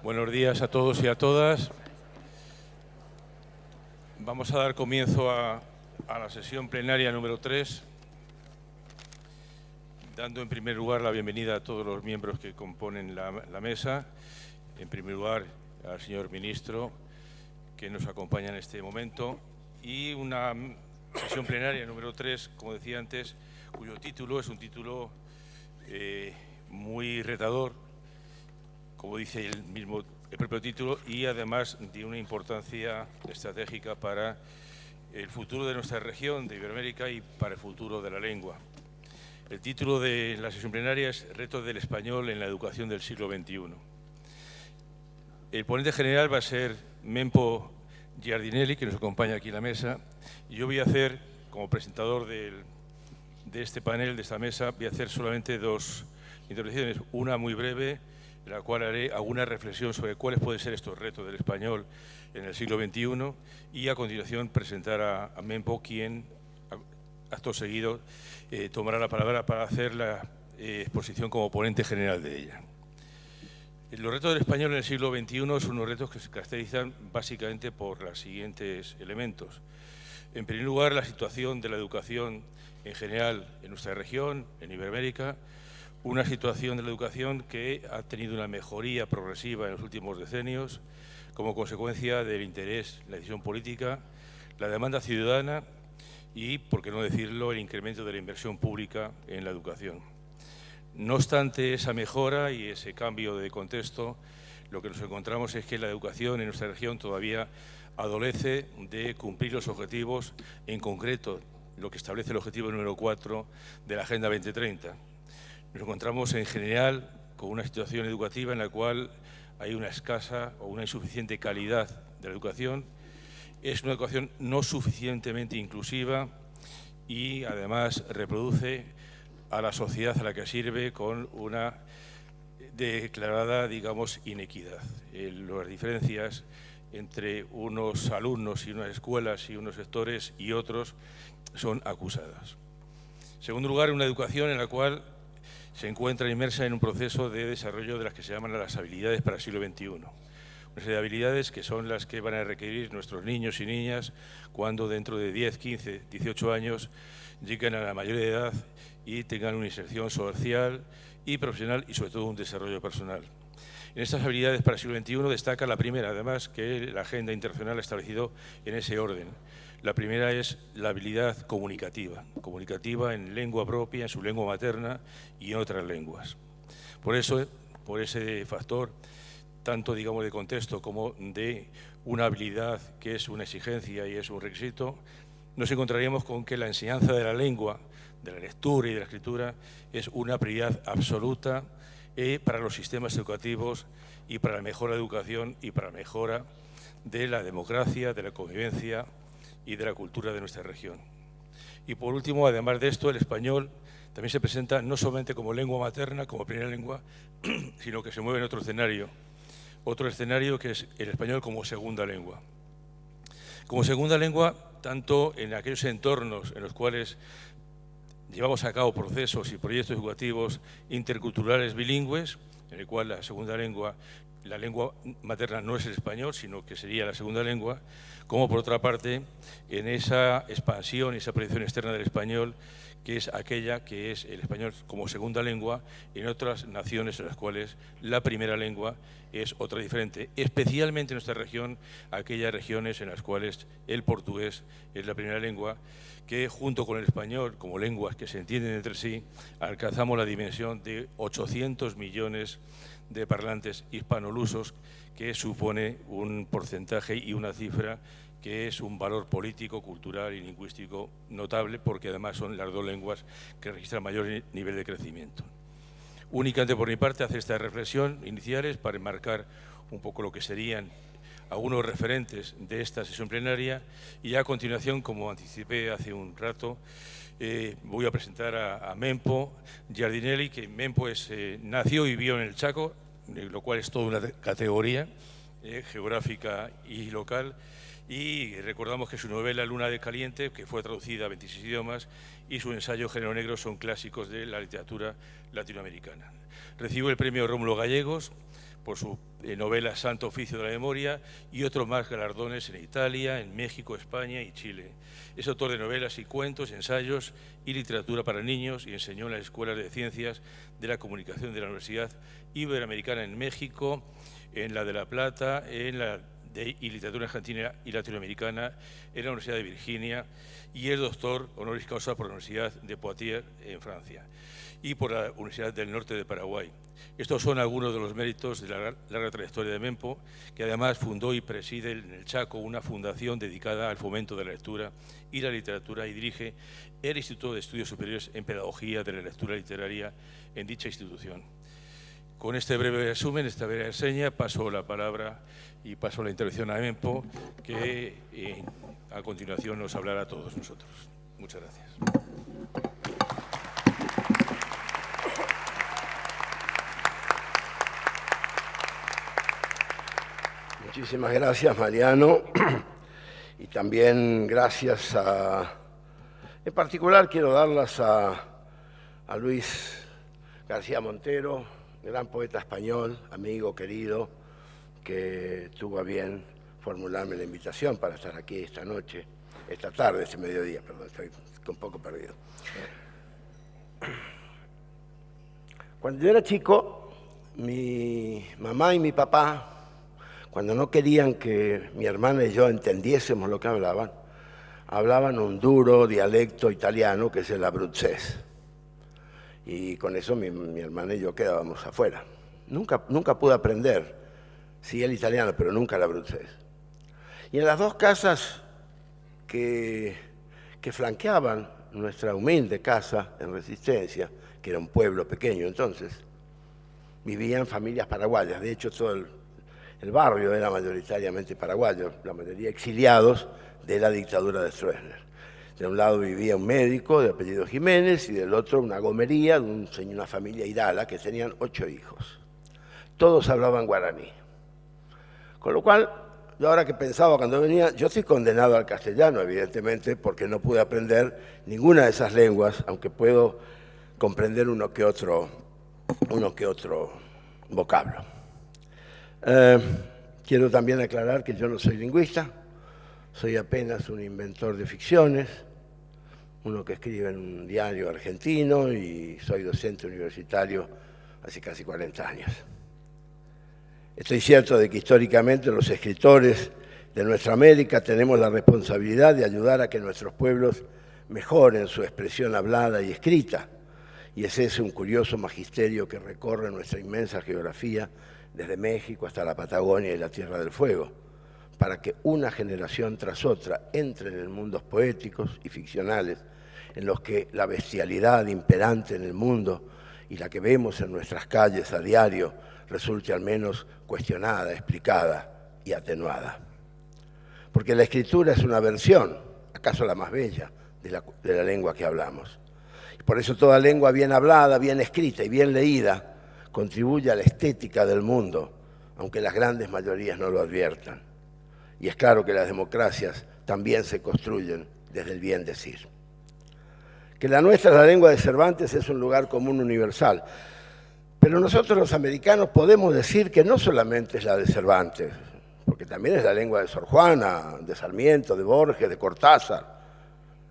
Buenos días a todos y a todas. Vamos a dar comienzo a la sesión plenaria número 3, dando en primer lugar la bienvenida a todos los miembros que componen la mesa. En primer lugar, al señor ministro, que nos acompaña en este momento, y una sesión plenaria número 3, como decía antes, cuyo título es un título muy retador, como dice el propio título, y además de una importancia estratégica para el futuro de nuestra región, de Iberoamérica, y para el futuro de la lengua. El título de la sesión plenaria es Retos del español en la educación del siglo XXI. El ponente general va a ser Mempo Giardinelli, que nos acompaña aquí en la mesa, y yo voy a hacer, como presentador de este panel, de esta mesa, voy a hacer solamente dos intervenciones, una muy breve, en la cual haré alguna reflexión sobre cuáles pueden ser estos retos del español en el siglo XXI, y a continuación presentar a Mempo, quien, acto seguido, tomará la palabra para hacer la exposición como ponente general de ella. Los retos del español en el siglo XXI son unos retos que se caracterizan básicamente por los siguientes elementos. En primer lugar, la situación de la educación en general en nuestra región, en Iberoamérica, una situación de la educación que ha tenido una mejoría progresiva en los últimos decenios como consecuencia del interés, la decisión política, la demanda ciudadana y, por qué no decirlo, el incremento de la inversión pública en la educación. No obstante esa mejora y ese cambio de contexto, lo que nos encontramos es que la educación en nuestra región todavía adolece de cumplir los objetivos, en concreto lo que establece el objetivo número 4 de la Agenda 2030. Nos encontramos en general con una situación educativa en la cual hay una escasa o una insuficiente calidad de la educación. Es una educación no suficientemente inclusiva y además reproduce a la sociedad a la que sirve con una declarada, digamos, inequidad. Las diferencias entre unos alumnos y unas escuelas y unos sectores y otros son acusadas. En segundo lugar, una educación en la cual se encuentra inmersa en un proceso de desarrollo de las que se llaman las habilidades para el siglo XXI. Una serie de habilidades que son las que van a requerir nuestros niños y niñas cuando dentro de 10, 15, 18 años lleguen a la mayoría de edad y tengan una inserción social y profesional y sobre todo un desarrollo personal. En estas habilidades para el siglo XXI destaca la primera, además, que la Agenda Internacional ha establecido en ese orden. La primera es la habilidad comunicativa en lengua propia, en su lengua materna y en otras lenguas. Por eso, por ese factor, tanto digamos de contexto como de una habilidad que es una exigencia y es un requisito, nos encontraríamos con que la enseñanza de la lengua, de la lectura y de la escritura es una prioridad absoluta para los sistemas educativos y para la mejor educación y para la mejora de la democracia, de la convivencia y de la cultura de nuestra región. Y por último, además de esto, el español también se presenta no solamente como lengua materna, como primera lengua, sino que se mueve en otro escenario que es el español como segunda lengua. Como segunda lengua, tanto en aquellos entornos en los cuales llevamos a cabo procesos y proyectos educativos interculturales bilingües, en el cual la segunda lengua, la lengua materna no es el español, sino que sería la segunda lengua, como por otra parte en esa expansión y esa proyección externa del español, que es aquella que es el español como segunda lengua en otras naciones en las cuales la primera lengua es otra diferente, especialmente en nuestra región, aquellas regiones en las cuales el portugués es la primera lengua, que junto con el español, como lenguas que se entienden entre sí, alcanzamos la dimensión de 800 millones de parlantes hispanolusos, que supone un porcentaje y una cifra que es un valor político, cultural y lingüístico notable, porque además son las dos lenguas que registran mayor nivel de crecimiento. Únicamente por mi parte hacer esta reflexión iniciales para enmarcar un poco lo que serían algunos referentes de esta sesión plenaria y a continuación, como anticipé hace un rato, voy a presentar a Mempo Giardinelli, que Mempo nació y vivió en el Chaco, lo cual es toda una categoría geográfica y local, y recordamos que su novela Luna de Caliente, que fue traducida a 26 idiomas, y su ensayo Género Negro son clásicos de la literatura latinoamericana. Recibió el premio Rómulo Gallegos por su novela Santo Oficio de la Memoria y otros más galardones en Italia, en México, España y Chile. Es autor de novelas y cuentos, ensayos y literatura para niños y enseñó en las escuelas de ciencias de la comunicación de la Universidad Iberoamericana en México, en la de La Plata, y literatura argentina y latinoamericana en la Universidad de Virginia, y es doctor honoris causa por la Universidad de Poitiers en Francia y por la Universidad del Norte de Paraguay. Estos son algunos de los méritos de la larga trayectoria de Mempo, que además fundó y preside en el Chaco una fundación dedicada al fomento de la lectura y la literatura y dirige el Instituto de Estudios Superiores en Pedagogía de la Lectura Literaria en dicha institución. Con este breve resumen, esta breve reseña, paso la palabra y paso la intervención a Mempo, que a continuación nos hablará a todos nosotros. Muchas gracias. Muchísimas gracias, Mariano, y también gracias en particular quiero darlas a Luis García Montero, gran poeta español, amigo, querido, que tuvo a bien formularme la invitación para estar aquí esta tarde, este mediodía, perdón, estoy un poco perdido. Cuando yo era chico, mi mamá y mi papá, cuando no querían que mi hermana y yo entendiésemos lo que hablaban un duro dialecto italiano que es el abruzzés. Y con eso mi hermana y yo quedábamos afuera. Nunca pude aprender, sí el italiano, pero nunca el abruzzés. Y en las dos casas que flanqueaban nuestra humilde casa en Resistencia, que era un pueblo pequeño entonces, vivían familias paraguayas. De hecho, todo el barrio era mayoritariamente paraguayo, la mayoría exiliados de la dictadura de Stroessner. De un lado vivía un médico de apellido Jiménez y del otro una gomería de una familia Irala que tenían 8 hijos. Todos hablaban guaraní. Con lo cual, yo ahora que pensaba cuando venía, yo estoy condenado al castellano, evidentemente, porque no pude aprender ninguna de esas lenguas, aunque puedo comprender uno que otro vocablo. Quiero también aclarar que yo no soy lingüista, soy apenas un inventor de ficciones, uno que escribe en un diario argentino y soy docente universitario hace casi 40 años. Estoy cierto de que históricamente los escritores de nuestra América tenemos la responsabilidad de ayudar a que nuestros pueblos mejoren su expresión hablada y escrita, y ese es un curioso magisterio que recorre nuestra inmensa geografía desde México hasta la Patagonia y la Tierra del Fuego, para que una generación tras otra entren en mundos poéticos y ficcionales en los que la bestialidad imperante en el mundo y la que vemos en nuestras calles a diario resulte al menos cuestionada, explicada y atenuada. Porque la escritura es una versión, acaso la más bella, de la lengua que hablamos. Y por eso toda lengua bien hablada, bien escrita y bien leída contribuye a la estética del mundo, aunque las grandes mayorías no lo adviertan. Y es claro que las democracias también se construyen desde el bien decir. Que la nuestra, la lengua de Cervantes, es un lugar común universal. Pero nosotros los americanos podemos decir que no solamente es la de Cervantes, porque también es la lengua de Sor Juana, de Sarmiento, de Borges, de Cortázar.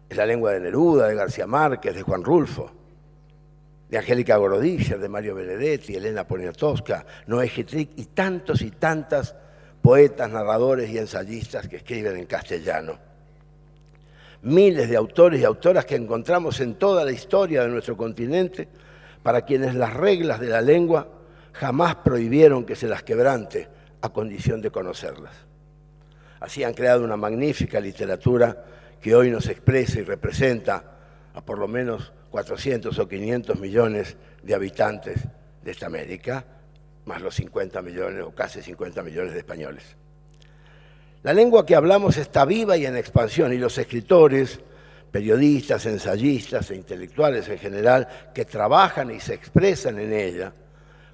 Es la lengua de Neruda, de García Márquez, de Juan Rulfo, de Angélica Gorodischer, de Mario Benedetti, Elena Poniatowska, Noé Gitrick y tantas poetas, narradores y ensayistas que escriben en castellano. Miles de autores y autoras que encontramos en toda la historia de nuestro continente, para quienes las reglas de la lengua jamás prohibieron que se las quebrante a condición de conocerlas. Así han creado una magnífica literatura que hoy nos expresa y representa a por lo menos 400 o 500 millones de habitantes de esta América, más los 50 millones o casi 50 millones de españoles. La lengua que hablamos está viva y en expansión, y los escritores, periodistas, ensayistas e intelectuales en general que trabajan y se expresan en ella,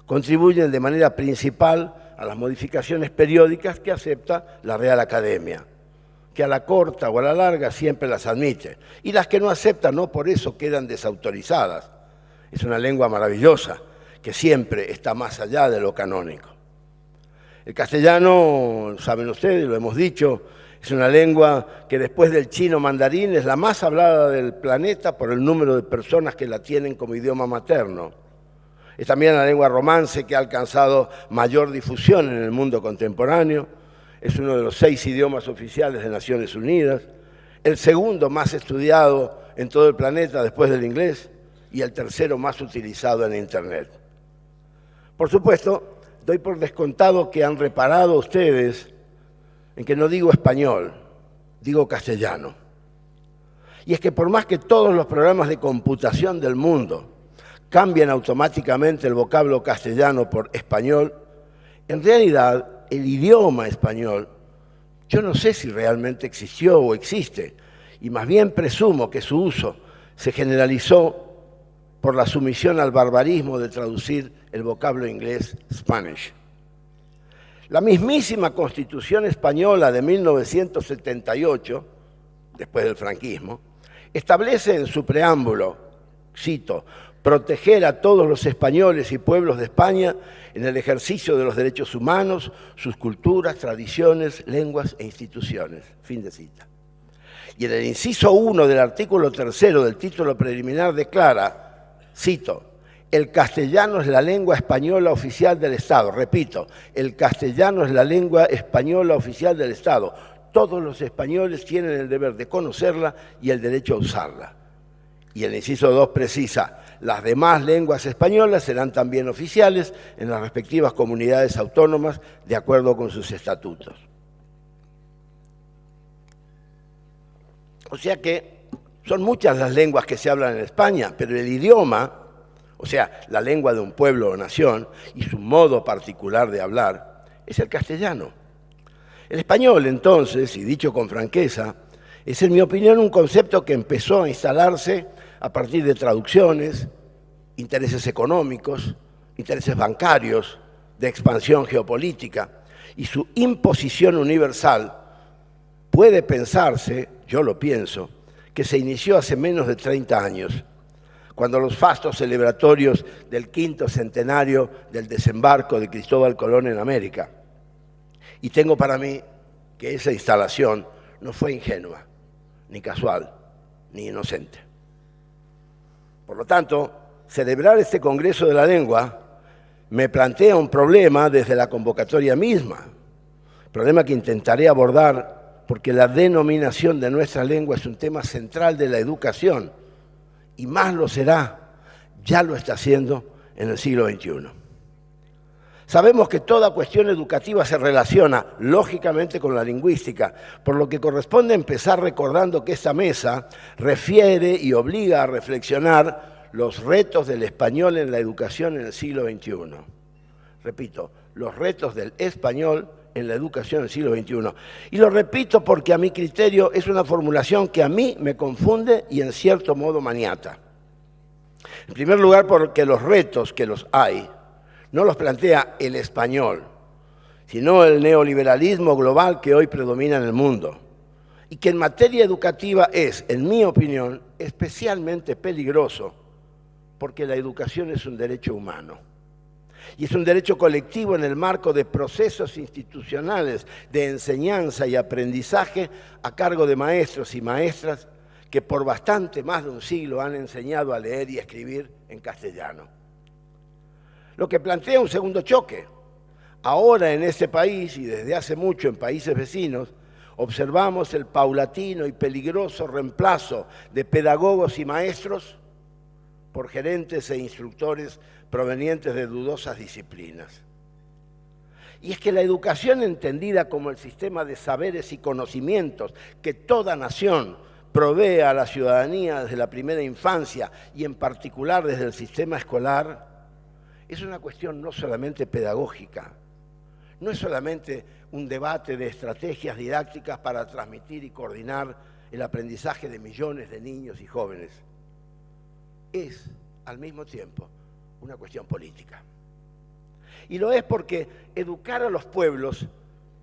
contribuyen de manera principal a las modificaciones periódicas que acepta la Real Academia, que a la corta o a la larga siempre las admite, y las que no aceptan no por eso quedan desautorizadas. Es una lengua maravillosa que siempre está más allá de lo canónico. El castellano, saben ustedes, lo hemos dicho, es una lengua que después del chino mandarín es la más hablada del planeta por el número de personas que la tienen como idioma materno. Es también la lengua romance que ha alcanzado mayor difusión en el mundo contemporáneo. Es uno de los 6 idiomas oficiales de Naciones Unidas, el segundo más estudiado en todo el planeta después del inglés y el tercero más utilizado en Internet. Por supuesto, doy por descontado que han reparado ustedes en que no digo español, digo castellano. Y es que por más que todos los programas de computación del mundo cambian automáticamente el vocablo castellano por español, en realidad el idioma español, yo no sé si realmente existió o existe, y más bien presumo que su uso se generalizó por la sumisión al barbarismo de traducir el vocablo inglés Spanish. La mismísima Constitución Española de 1978, después del franquismo, establece en su preámbulo, cito, proteger a todos los españoles y pueblos de España en el ejercicio de los derechos humanos, sus culturas, tradiciones, lenguas e instituciones. Fin de cita. Y en el inciso 1 del artículo 3 del título preliminar declara, cito, el castellano es la lengua española oficial del Estado. Repito, el castellano es la lengua española oficial del Estado. Todos los españoles tienen el deber de conocerla y el derecho a usarla. Y el inciso 2 precisa, las demás lenguas españolas serán también oficiales en las respectivas comunidades autónomas de acuerdo con sus estatutos. O sea que son muchas las lenguas que se hablan en España, pero el idioma, o sea, la lengua de un pueblo o nación y su modo particular de hablar, es el castellano. El español, entonces, y dicho con franqueza, es en mi opinión un concepto que empezó a instalarse a partir de traducciones, intereses económicos, intereses bancarios, de expansión geopolítica, y su imposición universal puede pensarse, yo lo pienso, que se inició hace menos de 30 años, cuando los fastos celebratorios del 5º centenario del desembarco de Cristóbal Colón en América. Y tengo para mí que esa instalación no fue ingenua, ni casual, ni inocente. Por lo tanto, celebrar este Congreso de la Lengua me plantea un problema desde la convocatoria misma, problema que intentaré abordar porque la denominación de nuestra lengua es un tema central de la educación y más lo será, ya lo está haciendo en el siglo XXI. Sabemos que toda cuestión educativa se relaciona, lógicamente, con la lingüística, por lo que corresponde empezar recordando que esta mesa refiere y obliga a reflexionar los retos del español en la educación en el siglo XXI. Repito, los retos del español en la educación del siglo XXI. Y lo repito porque a mi criterio es una formulación que a mí me confunde y en cierto modo maniata. En primer lugar, porque los retos que los hay no los plantea el español, sino el neoliberalismo global que hoy predomina en el mundo y que en materia educativa es, en mi opinión, especialmente peligroso porque la educación es un derecho humano y es un derecho colectivo en el marco de procesos institucionales de enseñanza y aprendizaje a cargo de maestros y maestras que por bastante más de un siglo han enseñado a leer y escribir en castellano. Lo que plantea un segundo choque. Ahora en este país, y desde hace mucho en países vecinos, observamos el paulatino y peligroso reemplazo de pedagogos y maestros por gerentes e instructores provenientes de dudosas disciplinas. Y es que la educación entendida como el sistema de saberes y conocimientos que toda nación provee a la ciudadanía desde la primera infancia y en particular desde el sistema escolar, es una cuestión no solamente pedagógica, no es solamente un debate de estrategias didácticas para transmitir y coordinar el aprendizaje de millones de niños y jóvenes. Es, al mismo tiempo, una cuestión política. Y lo es porque educar a los pueblos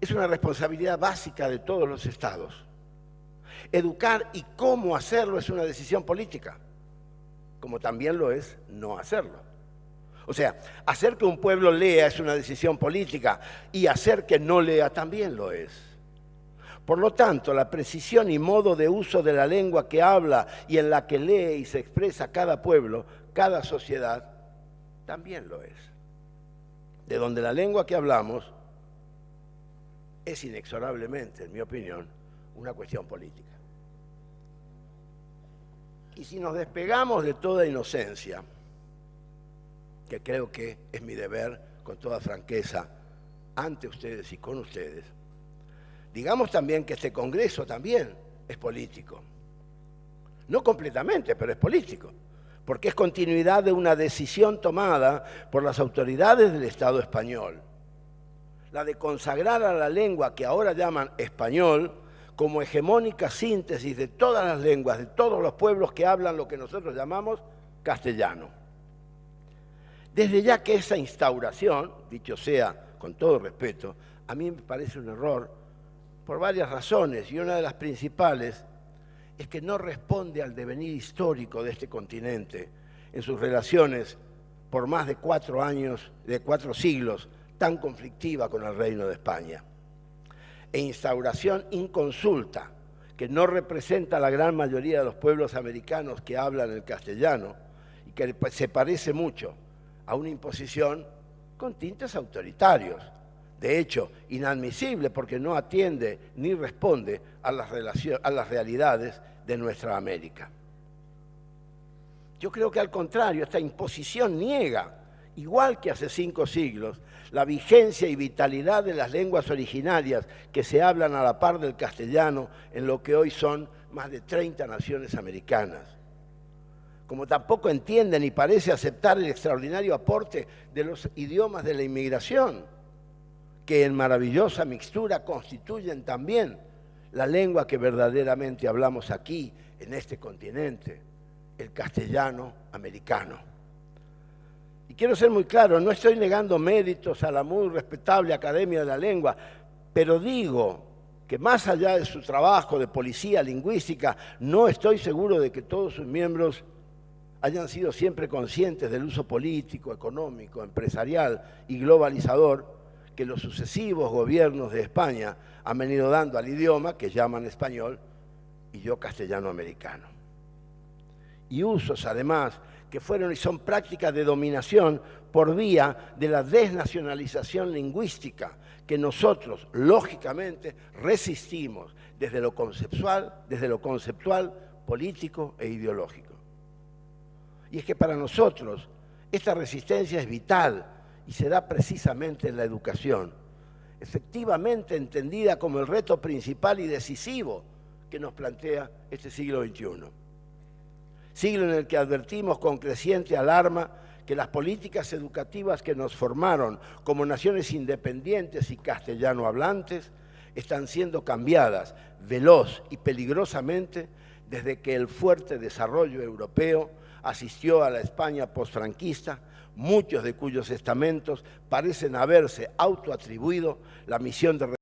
es una responsabilidad básica de todos los estados. Educar y cómo hacerlo es una decisión política, como también lo es no hacerlo. O sea, hacer que un pueblo lea es una decisión política y hacer que no lea también lo es. Por lo tanto, la precisión y modo de uso de la lengua que habla y en la que lee y se expresa cada pueblo, cada sociedad, también lo es. De donde la lengua que hablamos es inexorablemente, en mi opinión, una cuestión política. Y si nos despegamos de toda inocencia, que creo que es mi deber, con toda franqueza, ante ustedes y con ustedes, digamos también que este Congreso también es político. No completamente, pero es político, porque es continuidad de una decisión tomada por las autoridades del Estado español, la de consagrar a la lengua que ahora llaman español como hegemónica síntesis de todas las lenguas, de todos los pueblos que hablan lo que nosotros llamamos castellano. Desde ya que esa instauración, dicho sea con todo respeto, a mí me parece un error por varias razones, y una de las principales es que no responde al devenir histórico de este continente en sus relaciones por más de 4 años, de 4 siglos, tan conflictiva con el Reino de España. E instauración inconsulta, que no representa a la gran mayoría de los pueblos americanos que hablan el castellano y que se parece mucho a una imposición con tintes autoritarios. De hecho, inadmisible porque no atiende ni responde a las realidades de nuestra América. Yo creo que al contrario, esta imposición niega, igual que hace 5 siglos, la vigencia y vitalidad de las lenguas originarias que se hablan a la par del castellano en lo que hoy son más de 30 naciones americanas. Como tampoco entiende ni parece aceptar el extraordinario aporte de los idiomas de la inmigración, que en maravillosa mixtura constituyen también la lengua que verdaderamente hablamos aquí, en este continente, el castellano americano. Y quiero ser muy claro, no estoy negando méritos a la muy respetable Academia de la Lengua, pero digo que más allá de su trabajo de policía lingüística, no estoy seguro de que todos sus miembros hayan sido siempre conscientes del uso político, económico, empresarial y globalizador que los sucesivos gobiernos de España han venido dando al idioma que llaman español y yo castellano americano. Y usos, además, que fueron y son prácticas de dominación por vía de la desnacionalización lingüística que nosotros, lógicamente, resistimos desde lo conceptual, político e ideológico. Y es que para nosotros esta resistencia es vital y se da precisamente en la educación, efectivamente entendida como el reto principal y decisivo que nos plantea este siglo XXI. Siglo en el que advertimos con creciente alarma que las políticas educativas que nos formaron como naciones independientes y castellano hablantes están siendo cambiadas veloz y peligrosamente desde que el fuerte desarrollo europeo asistió a la España posfranquista, muchos de cuyos estamentos parecen haberse autoatribuido la misión de